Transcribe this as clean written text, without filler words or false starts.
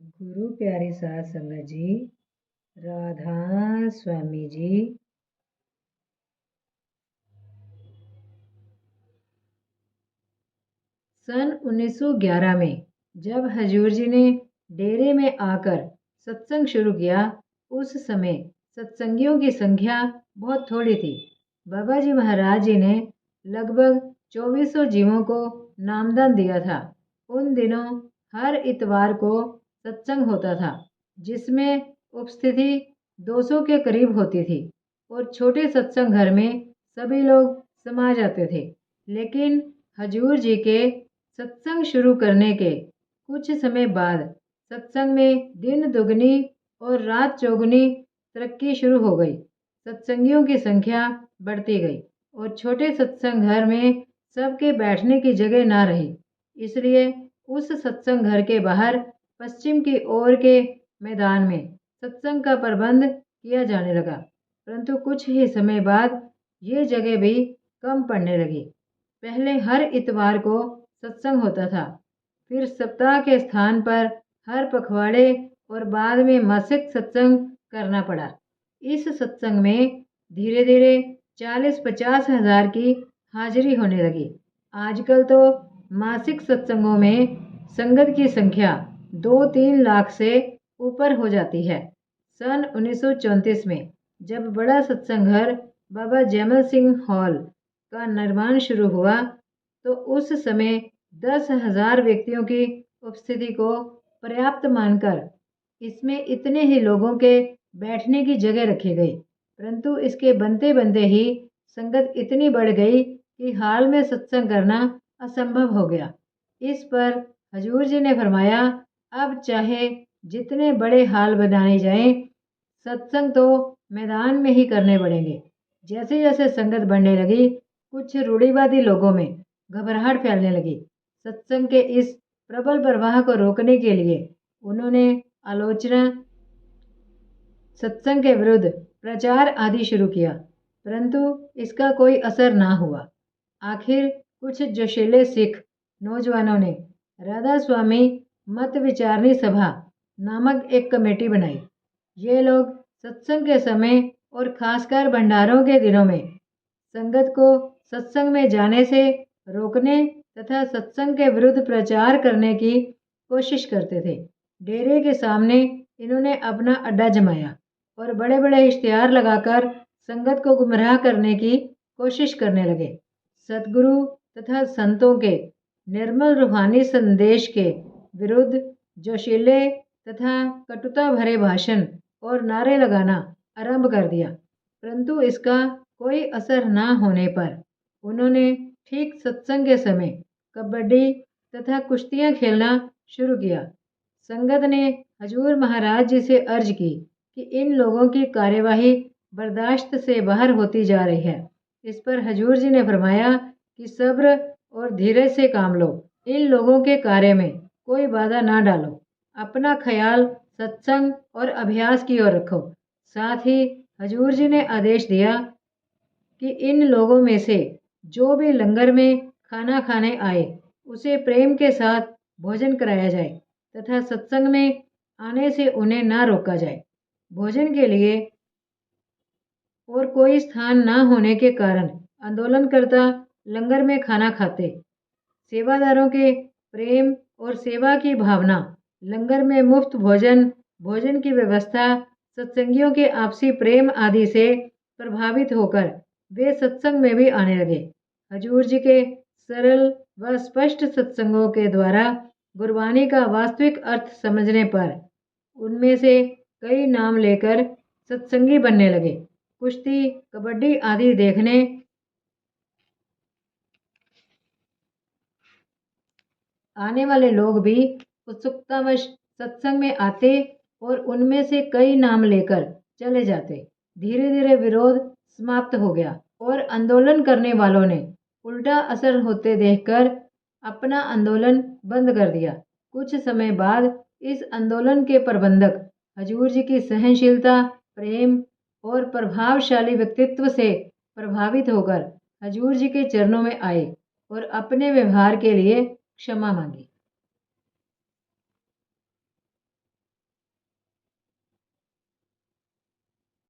गुरु प्यारे साध संगत जी, राधा स्वामी जी। सन 1911 में जब हजूर जी ने डेरे में आकर सत्संग शुरू किया, उस समय सत्संगियों की संख्या बहुत थोड़ी थी। बाबा जी महाराज जी ने लगभग 2400 जीवों को नामदान दिया था। उन दिनों हर इतवार को सत्संग होता था, जिसमें उपस्थिति 200 के करीब होती थी और छोटे सत्संग घर में सभी लोग समा जाते थे। लेकिन हजूर जी के सत्संग शुरू करने के कुछ समय बाद सत्संग में दिन दुगनी और रात चौगुनी तरक्की शुरू हो गई। सत्संगियों की संख्या बढ़ती गई और छोटे सत्संग घर में सबके बैठने की जगह ना रही। इसलिए उस सत्संग घर के बाहर पश्चिम की ओर के मैदान में सत्संग का प्रबंध किया जाने लगा। परंतु कुछ ही समय बाद ये जगह भी कम पड़ने लगी। पहले हर इतवार को सत्संग होता था, फिर सप्ताह के स्थान पर हर पखवाड़े और बाद में मासिक सत्संग करना पड़ा। इस सत्संग में धीरे धीरे 40-50 हजार की हाजिरी होने लगी। आजकल तो मासिक सत्संगों में संगत की संख्या 2-3 लाख से ऊपर हो जाती है। सन 1934 में जब बड़ा सत्संग घर बाबा जयमल सिंह हॉल का निर्माण शुरू हुआ, तो उस समय 10,000 व्यक्तियों की उपस्थिति को पर्याप्त मानकर इसमें इतने ही लोगों के बैठने की जगह रखी गई। परंतु इसके बनते बनते ही संगत इतनी बढ़ गई कि हाल में सत्संग करना असंभव हो गया। इस पर हजूर जी ने फरमाया, अब चाहे जितने बड़े हाल बनाए जाएं, सत्संग तो मैदान में ही करने पड़ेंगे। जैसे जैसे संगत बढ़ने लगी, कुछ रूढ़िवादी लोगों में घबराहट फैलने लगी। सत्संग के इस प्रबल प्रवाह को रोकने के लिए उन्होंने आलोचना, सत्संग के विरुद्ध प्रचार आदि शुरू किया, परंतु इसका कोई असर ना हुआ। आखिर कुछ जोशीले सिख नौजवानों ने राधा स्वामी मत विचारणी सभा नामक एक कमेटी बनाई। ये लोग सत्संग के समय और खासकर भंडारों के दिनों में संगत को सत्संग में जाने से रोकने तथा सत्संग के विरुद्ध प्रचार करने की कोशिश करते थे। डेरे के सामने इन्होंने अपना अड्डा जमाया और बड़े बड़े इश्तिहार लगाकर संगत को गुमराह करने की कोशिश करने लगे। सतगुरु तथा संतों के निर्मल रूहानी संदेश के विरुद्ध जोशीले तथा कटुता भरे भाषण और नारे लगाना आरंभ कर दिया। परंतु इसका कोई असर न होने पर उन्होंने ठीक सत्संग के समय कबड्डी तथा कुश्तियां खेलना शुरू किया। संगत ने हजूर महाराज जी से अर्ज की कि इन लोगों की कार्यवाही बर्दाश्त से बाहर होती जा रही है। इस पर हजूर जी ने फरमाया कि सब्र और धीरज से काम लो, इन लोगों के कार्य में कोई बाधा ना डालो, अपना ख्याल सत्संग और अभ्यास की ओर रखो। साथ ही हजूर जी ने आदेश दिया कि इन लोगों में से जो भी लंगर में खाना खाने आए, उसे प्रेम के साथ भोजन कराया जाए तथा सत्संग में आने से उन्हें ना रोका जाए। भोजन के लिए और कोई स्थान न होने के कारण आंदोलनकर्ता लंगर में खाना खाते। सेवादारों के प्रेम और सेवा की भावना, लंगर में मुफ्त भोजन की व्यवस्था, सत्संगियों के आपसी प्रेम आदि से प्रभावित होकर वे सत्संग में भी आने लगे। हजूर जी के सरल व स्पष्ट सत्संगों के द्वारा गुरबानी का वास्तविक अर्थ समझने पर उनमें से कई नाम लेकर सत्संगी बनने लगे। कुश्ती, कबड्डी आदि देखने आने वाले लोग भी उत्सुकतावश सत्संग में आते और उनमें से कई नाम लेकर चले जाते। धीरे धीरे विरोध समाप्त हो गया और आंदोलन करने वालों ने उल्टा असर होते देखकर अपना आंदोलन बंद कर दिया। कुछ समय बाद इस आंदोलन के प्रबंधक हजूर जी की सहनशीलता, प्रेम और प्रभावशाली व्यक्तित्व से प्रभावित होकर हजूर जी के चरणों में आए और अपने व्यवहार के लिए क्षमा मांगी।